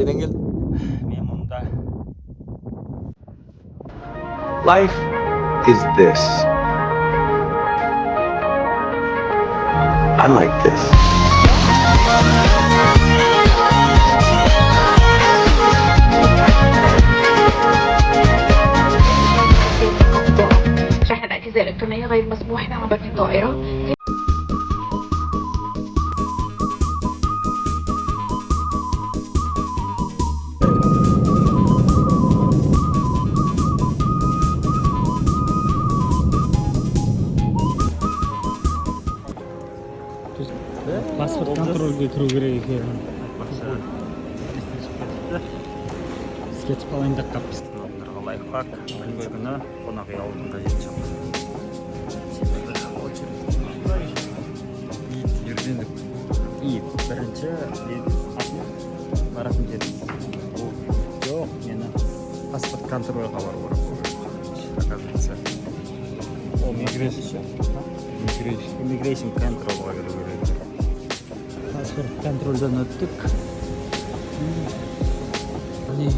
қайдан келдің? Мен мұнда. Life is this. I like this. شحن الأجهزة الإلكترونية غير مسموح مع مبنى الطائرة. Паспорт контрольге кіру керек екен. Скетч қалайын деп қаппыз. Мынандарға лайфхак. Күнгі күні қонақ үй алудың қажеті жоқ. Ердендік. Бірінші баратын жерім. Жоқ, мені паспорт контрольға бару керек. Оказывается. Ол Immigration контрольға кіру керек. Паспорт контрольдан өттік. Міне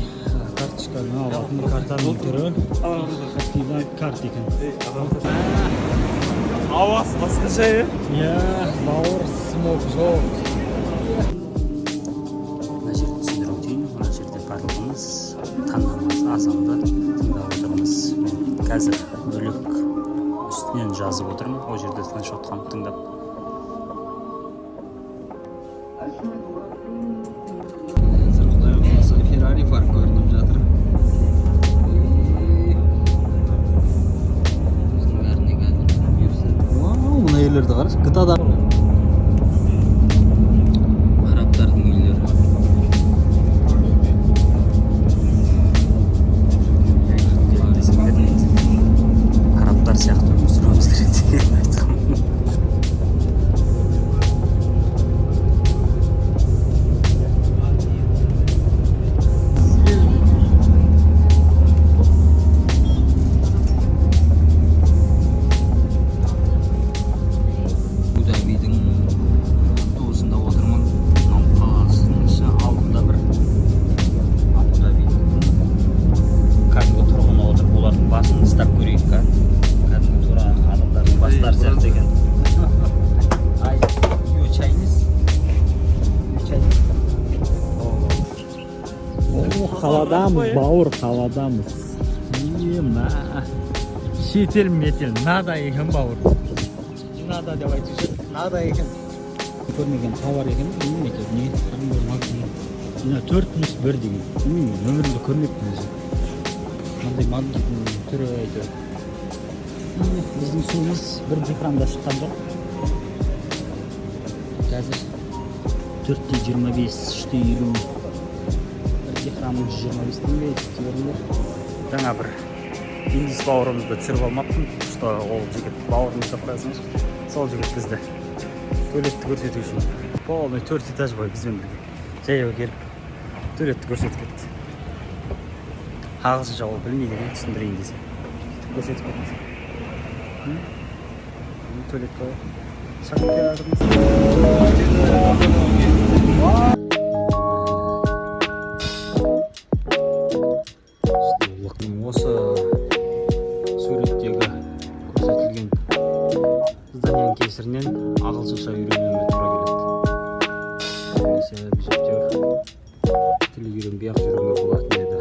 карточканы алатын картаның түрі активный карт екен. Ауасы басқаша, е? Иә, бауыр смог жоқ. Мына жерді түсіндіріп өтейін. Мына жерде барлығымыз таңдамыз азамды тыңдап отырмыз. Қазір бөлек үстінен жазып отырмын. Ол жерде флешотқаны тыңдап. Ferrari fark görünüp жатыр. Вау, мына үйлерді қарашы. GTA-да. Арабтардың үйлері. Арабтар сияқты өмір сүруіміз керек деген айтқым. Қаладамыз, бауыр, қаладамыз. Шетел метел, нада екен бауыр. Нада деп айтушы, нада екен. Көрмеген тауар екен, не екен, не? Мына 4+1 деген. Өмірімді көрмеппін өзі. Мындай магниттің түрі әйтеуір. Біздің суымыз бір экранда шыққан жоқ. Қазір 4.25, 3.50. Экранның 125 теңге көрінеді. Жаңа бір индис бауырымызды түсіріп алмаппын. Что ол жігіт бауырымыз деп қоясыңыз. Сол жігіт бізді туалетті көрсету үшін полный 4 этаж бой бізбен бірге жаяу келіп туалетті көрсетіп кетті. Ағылшынша ол білмейді екен, түсіндірейін десе. Көрсетіп кетті. Туалет қой. Шақырып келатырмыз. Осы суреттегі көрсетілген зданияның кесірінен ағылшынша үйренуіме тура келеді. Себебі әжептәуір тіл үйренбей ақ жүруге болатын еді.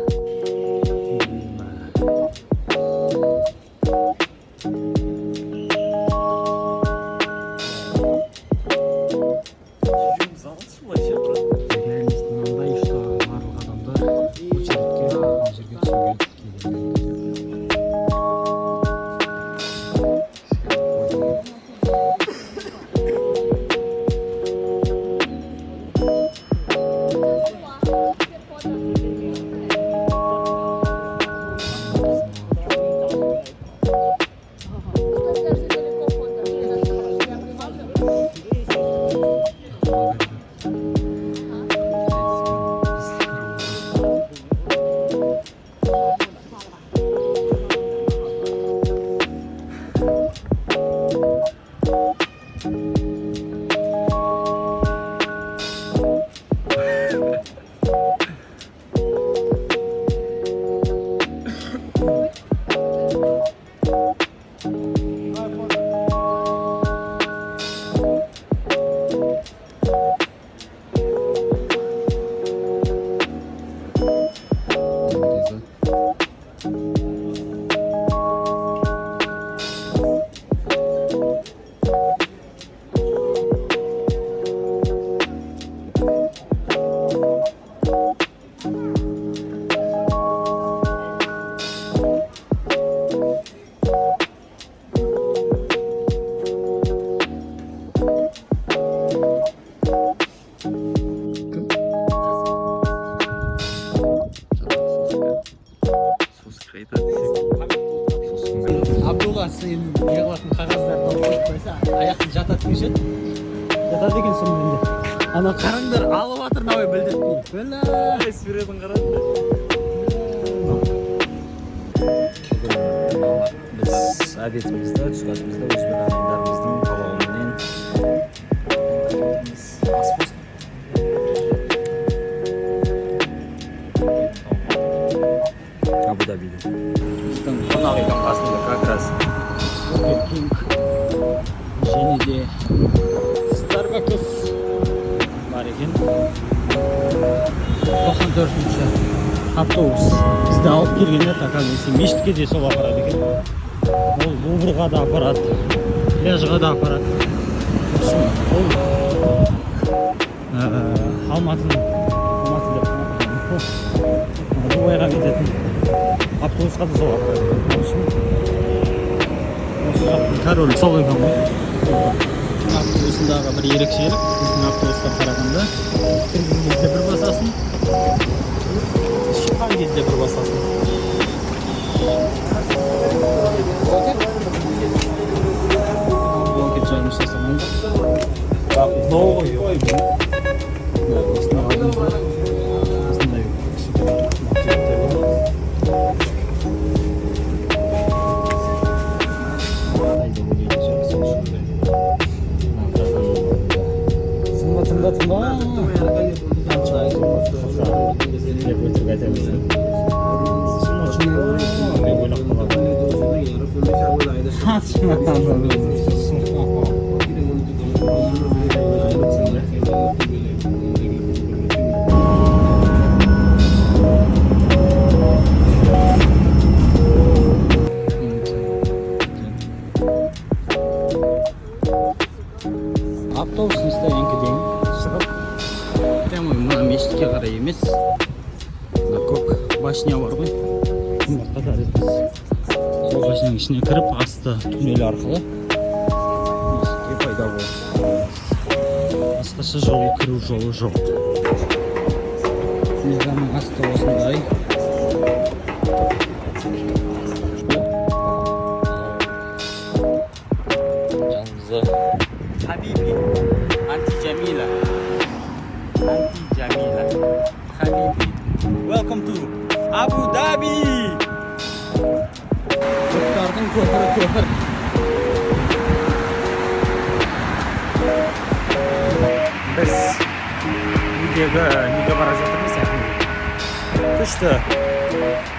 қайта. Абдулла сен не қылатын қағаздарды алып қойып қойса аяқтың жатады деуші еді. Жатады екен сонымен де. Ана қараңдар алып жатыр науай білдіртпейді. Бля, Суретін қарады. біз обедімізді, түскі асымызды өзбек ағайындарымыздың қалауымен ас болсын. Абу-Дабиде. Біздің қонақ үйдің қасында как раз Burger King және де Starbucks бар екен. 94-ші автобус бізді алып келгенде оказывается мешітке де сол апарады екен. Ол Луврға да апарады, пляжға да апарады. Ол Дубайға кететін автобусқа да сол апарады. Король сол екен ғой. Автобусындағы бір ерекшелік біздің автобусқа қарағанда кірген кезде бір басасын, шыққан кезде бір басасын. Блокет жармыш жасамайды. Новый ғой. Автобустың стоянкіден шығып прямо мына мешітке қарай емес, мына көк башня бар ғой, жұмыртқа тәріздес. Сол башняның ішіне кіріп асты туннель арқылы мешітке пайда болды. Басқаша жол кіру жолы жоқ. Мейрамның асты осындай. Жанымызда Habibi, Aunty Jamila, Habibi. Welcome to Abu Dhabi. Жұрттардың көпір. Біз неге бара жатырмыз яғни күшті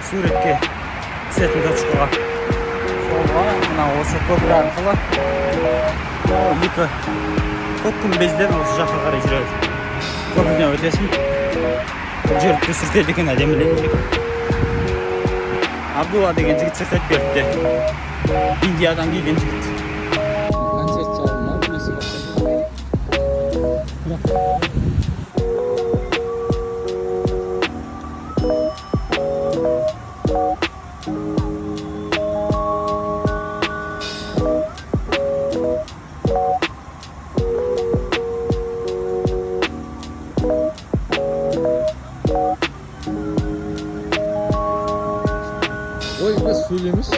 суретке түсетін точкаға. Солға мына осы көпір арқылы екі көк күмбезден осы жаққа қарай жүреді. Көпірден өтесің. Бұл жерді түсіртеді екен әдемілеп. Абдулла деген жігіт сыртет берді. Индиядан келген жігіт. Концерт салына бірнәрсе Ой, biz söyleyemiz.